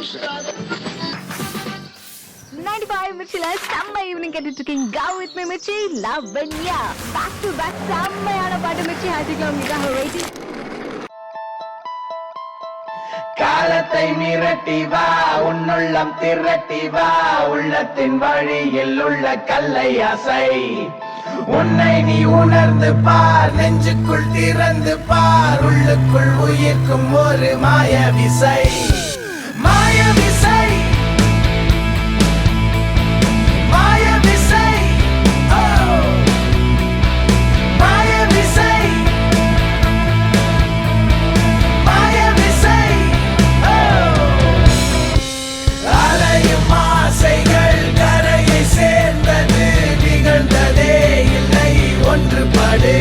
95 மிர்ச்சில செம்ம ஈவினிங் கேட்டுட்டு இருக்கீங்க. Go with me Mirchi, Lavanya. Back to back செம்மையான பாட்டு மிர்ச்சி ஹாசிக்கலாம் உங்களுக்காக வெயிட்டிங். காலத்தை மிரட்டி வா, உன்னுள்ளம் திரட்டி வா, உள்ளத்தின் வழியில் உள்ள கல்லை அசை. உன்னை நீ உணர்ந்து பார், நெஞ்சுக்குள் திறந்து பார், உள்ளுக்குள் உயிர்க்கும் ஒரு மாய விசை. மாய விசை, மாய விசை, மாய விசை, மாய விசை. அலையும் ஆசைகள் கரையை சேர்ந்தது, நிகழ்ந்ததே இல்லை ஒன்றுபடு.